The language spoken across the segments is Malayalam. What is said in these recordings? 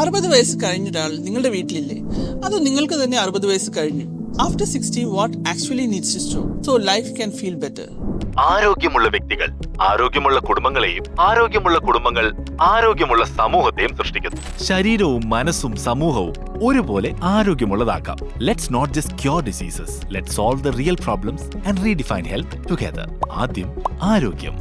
60 വയസ്സ് കഴിഞ്ഞൊരാൾ നിങ്ങളുടെ വീട്ടിലില്ലേ? അതോ നിങ്ങൾക്ക് തന്നെ 60 വയസ്സ് കഴിഞ്ഞു? After 60, what actually needs to stop so life can feel better? ആരോഗ്യമുള്ള വ്യക്തികൾ ആരോഗ്യമുള്ള കുടുംബങ്ങളെയും ആരോഗ്യമുള്ള കുടുംബങ്ങൾ ആരോഗ്യമുള്ള സമൂഹത്തെയും സൃഷ്ടിക്കുന്നു. ശരീരവും മനസ്സും സമൂഹവും ഒരുപോലെ ആരോഗ്യമുള്ളതാക്കാം. Let's not just cure diseases, let's solve the real problems and redefine health together. ആദ്യം ആരോഗ്യം.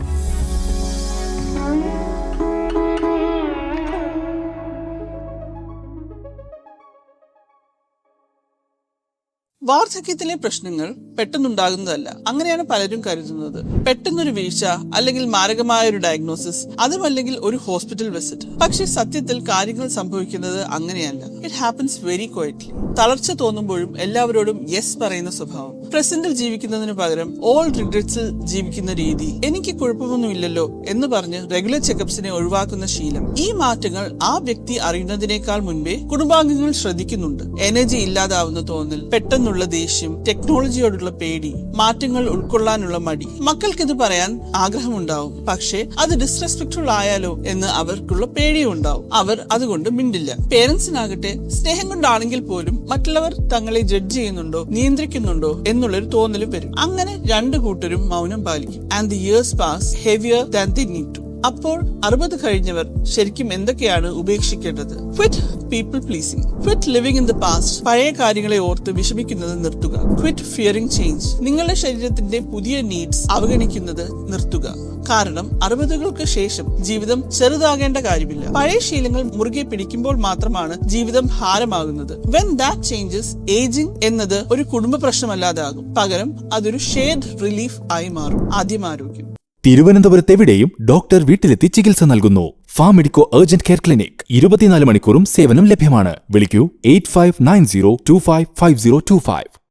വാർദ്ധക്യത്തിലെ പ്രശ്നങ്ങൾ പെട്ടെന്നുണ്ടാകുന്നതല്ല, അങ്ങനെയാണ് പലരും കരുതുന്നത്. പെട്ടെന്നൊരു വീഴ്ച, അല്ലെങ്കിൽ മാരകമായ ഒരു ഡയഗ്നോസിസ്, അതുമല്ലെങ്കിൽ ഒരു ഹോസ്പിറ്റൽ വിസിറ്റ്. പക്ഷെ സത്യത്തിൽ കാര്യങ്ങൾ സംഭവിക്കുന്നത് അങ്ങനെയല്ല. It happens very quietly. തളർച്ച തോന്നുമ്പോഴും എല്ലാവരോടും യെസ് പറയുന്ന സ്വഭാവം, പ്രസന്റിൽ ജീവിക്കുന്നതിന് പകരം ഓൾ റിഗ്രറ്റ്സിൽ ജീവിക്കുന്ന രീതി, എനിക്ക് കുഴപ്പമൊന്നുമില്ലല്ലോ എന്ന് പറഞ്ഞ് റെഗുലർ ചെക്കപ്സിനെ ഒഴിവാക്കുന്ന ശീലം. ഈ മാറ്റങ്ങൾ ആ വ്യക്തി അറിയുന്നതിനേക്കാൾ മുൻപേ കുടുംബാംഗങ്ങൾ ശ്രദ്ധിക്കുന്നുണ്ട്. എനർജി ഇല്ലാതാവുന്ന തോന്നൽ, പെട്ടെന്നുള്ള ദേഷ്യം, ടെക്നോളജിയോടുള്ള പേടി, മാറ്റങ്ങൾ ഉൾക്കൊള്ളാനുള്ള മടി. മക്കൾക്കിത് പറയാൻ ആഗ്രഹമുണ്ടാവും, പക്ഷേ അത് ഡിസ്റെസ്പെക്ട്ഫുൾ ആയാലോ എന്ന് അവർക്കുള്ള പേടിയും ഉണ്ടാവും. അവർ അതുകൊണ്ട് മിണ്ടില്ല. പേരൻസിനാകട്ടെ സ്നേഹം കൊണ്ടാണെങ്കിൽ പോലും മറ്റുള്ളവർ തങ്ങളെ ജഡ്ജ് ചെയ്യുന്നുണ്ടോ, നിയന്ത്രിക്കുന്നുണ്ടോ എന്നുള്ളൊരു തോന്നലും വരും. അങ്ങനെ രണ്ടു കൂട്ടരും മൗനം പാലിക്കും. And the years pass heavier than the need to. അപ്പോൾ 60 കഴിഞ്ഞവർ ശരിക്കും എന്തൊക്കെയാണ് ഉപേക്ഷിക്കേണ്ടത്? Quit people pleasing. Quit living in the past. പഴയ കാര്യങ്ങളെ ഓർത്ത് വിഷമിക്കുന്നത് നിർത്തുക. Quit fearing change. നിങ്ങളുടെ ശരീരത്തിന്റെ പുതിയ നീഡ്സ് അവഗണിക്കുന്നത് നിർത്തുക. കാരണം 60കൾക്ക് ശേഷം ജീവിതം ചെറുതാകേണ്ട കാര്യമില്ല. പഴയ ശീലങ്ങൾ മുറുകെ പിടിക്കുമ്പോൾ മാത്രമാണ് ജീവിതം ഭാരമാകുന്നത്. വെൻ ദാറ്റ് ചേഞ്ചസ്, ഏജിംഗ് എന്നത് ഒരു കുടുംബ പ്രശ്നമല്ലാതാകും. പകരം അതൊരു ഷെയർഡ് റിലീഫ് ആയി മാറും. ആദ്യം ആരോഗ്യം. തിരുവനന്തപുരത്തെവിടെയും ഡോക്ടർ വീട്ടിലെത്തി ചികിത്സ നൽകുന്നു. Farm medico urgent care clinic 24 മണിക്കൂറും സേവനം ലഭ്യമാണ്. വിളിക്കൂ 8590255025.